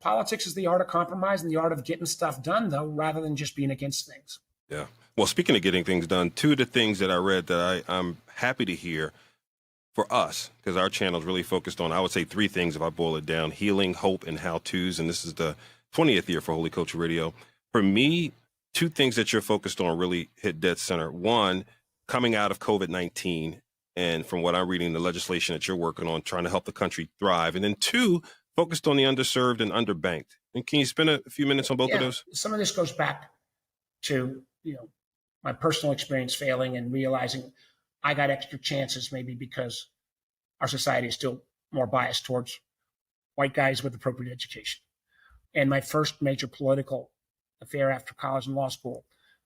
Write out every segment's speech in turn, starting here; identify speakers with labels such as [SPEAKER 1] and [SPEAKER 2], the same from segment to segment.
[SPEAKER 1] Politics is the art of compromise and the art of getting stuff done, though, rather than just being against things.
[SPEAKER 2] Yeah. Well, speaking of getting things done, two of the things that I read that I'm happy to hear for us, because our channel is really focused on, I would say, three things if I boil it down: healing, hope, and how-tos. And this is the 20th year for Holy Culture Radio. For me, two things that you're focused on really hit dead center. One, coming out of COVID-19, and from what I'm reading, the legislation that you're working on, trying to help the country thrive. And then two, focused on the underserved and underbanked. And can you spend a few minutes on both of those?
[SPEAKER 1] Some of this goes back to, my personal experience failing and realizing I got extra chances, maybe because our society is still more biased towards white guys with appropriate education. And my first major political affair after college and law school,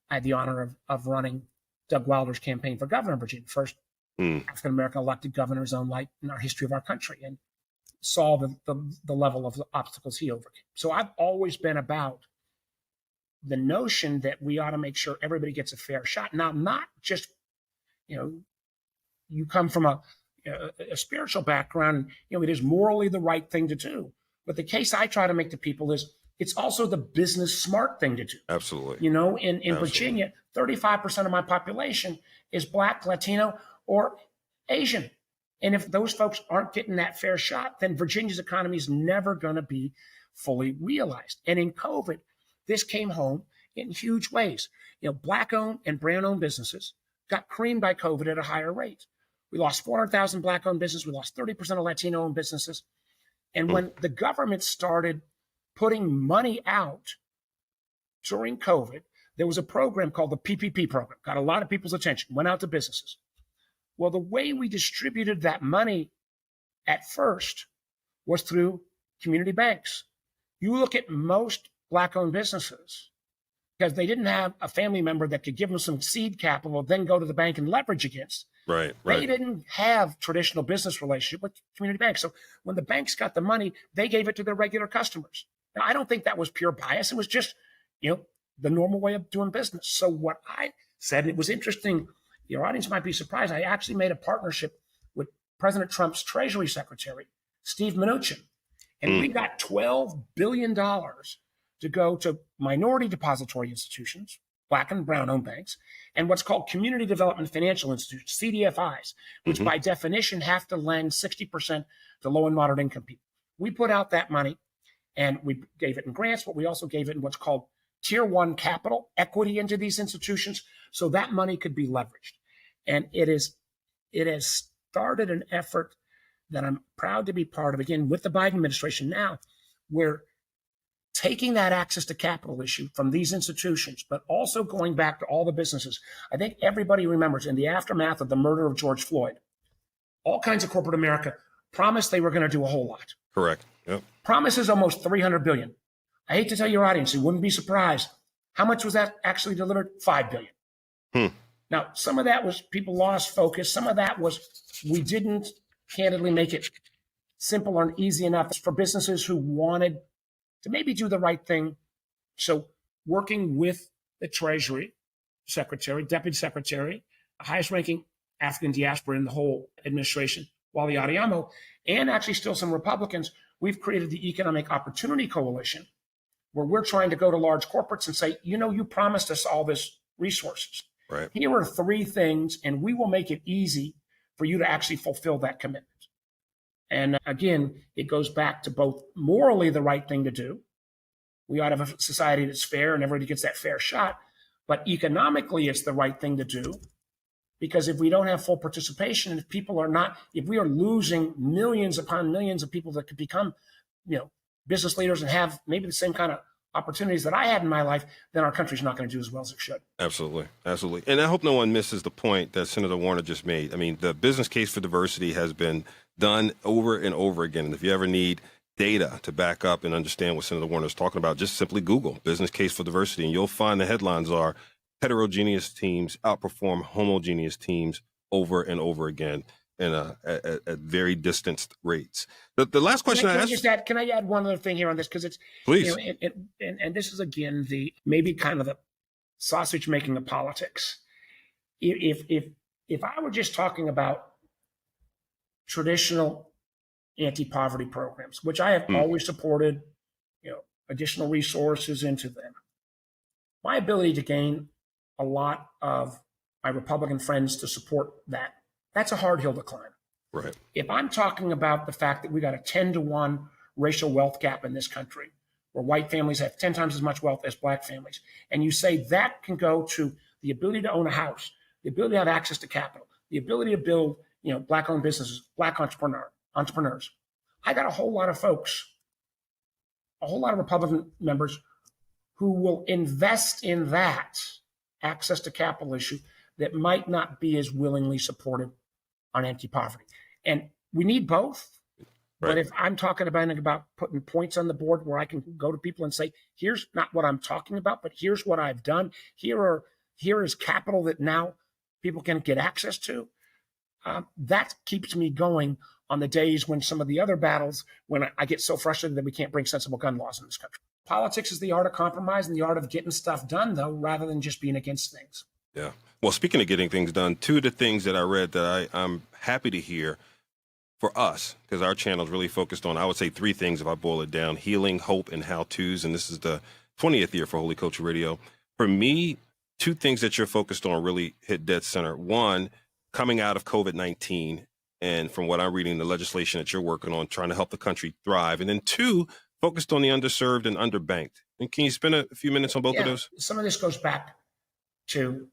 [SPEAKER 1] I had the honor of running Doug Wilder's campaign for governor of Virginia, first African-American elected governor of his own light in our history of our country, and saw the level of the obstacles he overcame. So I've always been about the notion that we ought to make sure everybody gets a fair shot. Now, not just, you come from a spiritual background, and, it is morally the right thing to do. But the case I try to make to people is it's also the business smart thing to do.
[SPEAKER 2] Absolutely.
[SPEAKER 1] In Virginia, 35% of my population is Black, Latino, or Asian. And if those folks aren't getting that fair shot, then Virginia's economy is never going to be fully realized. And in COVID, this came home in huge ways. Black-owned and brown-owned businesses got creamed by COVID at a higher rate. We lost 400,000 Black-owned businesses. We lost 30% of Latino-owned businesses. And when the government started putting money out during COVID, there was a program called the PPP program, got a lot of people's attention, went out to businesses. Well, the way we distributed that money at first was through community banks. You look at most Black-owned businesses, because they didn't have a family member that could give them some seed capital, then go to the bank and leverage against.
[SPEAKER 2] Right.
[SPEAKER 1] They didn't have traditional business relationship with community banks. So when the banks got the money, they gave it to their regular customers. Now, I don't think that was pure bias. It was just, the normal way of doing business. So what I said, and it was interesting, your audience might be surprised, I actually made a partnership with President Trump's Treasury Secretary, Steve Mnuchin. And we got $12 billion to go to minority depository institutions, Black and brown-owned banks, and what's called community development financial institutions, CDFIs, which by definition have to lend 60% to low and moderate income people. We put out that money, and we gave it in grants, but we also gave it in what's called Tier 1 capital equity into these institutions, so that money could be leveraged. And it has started an effort that I'm proud to be part of, again, with the Biden administration now, where taking that access to capital issue from these institutions, but also going back to all the businesses. I think everybody remembers in the aftermath of the murder of George Floyd, all kinds of corporate America promised they were going to do a whole lot.
[SPEAKER 2] Correct. Yep.
[SPEAKER 1] Promises almost $300 billion. I hate to tell your audience, you wouldn't be surprised. How much was that actually delivered? $5 billion. Now, some of that was people lost focus. Some of that was we didn't candidly make it simple and easy enough for businesses who wanted to maybe do the right thing. So working with the Treasury Secretary, Deputy Secretary, highest ranking African diaspora in the whole administration, Wally Adeyemo, and actually still some Republicans, we've created the Economic Opportunity Coalition, where we're trying to go to large corporates and say, you promised us all this resources.
[SPEAKER 2] Right.
[SPEAKER 1] Here are three things, and we will make it easy for you to actually fulfill that commitment. And again, it goes back to both morally the right thing to do. We ought to have a society that's fair and everybody gets that fair shot. But economically, it's the right thing to do. Because if we don't have full participation, if we are losing millions upon millions of people that could become, business leaders and have maybe the same kind of opportunities that I had in my life, then our country's not going to do as well as it should.
[SPEAKER 2] Absolutely. Absolutely. And I hope no one misses the point that Senator Warner just made. I mean, the business case for diversity has been done over and over again. And if you ever need data to back up and understand what Senator Warner is talking about, just simply Google business case for diversity, and you'll find the headlines are heterogeneous teams outperform homogeneous teams over and over again at very distanced rates. The last question
[SPEAKER 1] can I add one other thing here on this? Because it's,
[SPEAKER 2] please.
[SPEAKER 1] And this is, again, maybe kind of the sausage making of politics. If I were just talking about traditional anti-poverty programs, which I have always supported, additional resources into them. My ability to gain a lot of my Republican friends to support that, that's a hard hill to climb.
[SPEAKER 2] Right.
[SPEAKER 1] If I'm talking about the fact that we got a 10-to-1 racial wealth gap in this country, where white families have 10 times as much wealth as black families, and you say that can go to the ability to own a house, the ability to have access to capital, the ability to build, black-owned businesses, black entrepreneurs. I got a whole lot of folks, a whole lot of Republican members who will invest in that access to capital issue that might not be as willingly supported on anti-poverty. And we need both.
[SPEAKER 2] Right.
[SPEAKER 1] But if I'm talking about putting points on the board where I can go to people and say, here's not what I'm talking about, but here's what I've done. Here is capital that now people can get access to. That keeps me going on the days when some of the other battles, when I get so frustrated that we can't bring sensible gun laws in this country. Politics is the art of compromise and the art of getting stuff done, though, rather than just being against things.
[SPEAKER 2] Yeah. Well, speaking of getting things done, two of the things that I read that I'm happy to hear for us, because our channel is really focused on, I would say, three things if I boil it down: healing, hope, and how-tos. And this is the 20th year for Holy Culture Radio. For me, two things that you're focused on really hit dead center. One, coming out of COVID-19, and from what I'm reading, the legislation that you're working on, trying to help the country thrive. And then two, focused on the underserved and underbanked. And can you spend a few minutes on both of those?
[SPEAKER 1] Some of this goes back to,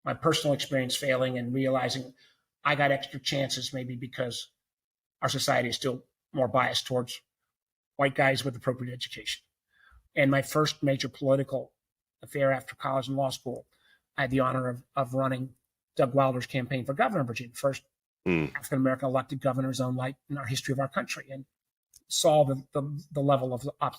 [SPEAKER 1] my personal experience failing and realizing I got extra chances, maybe because our society is still more biased towards white guys with appropriate education. And my first major political affair after college and law school, I had the honor of running Doug Wilder's campaign for governor of Virginia, first African-American elected governor in his own right in our history of our country, and saw the level of obstacles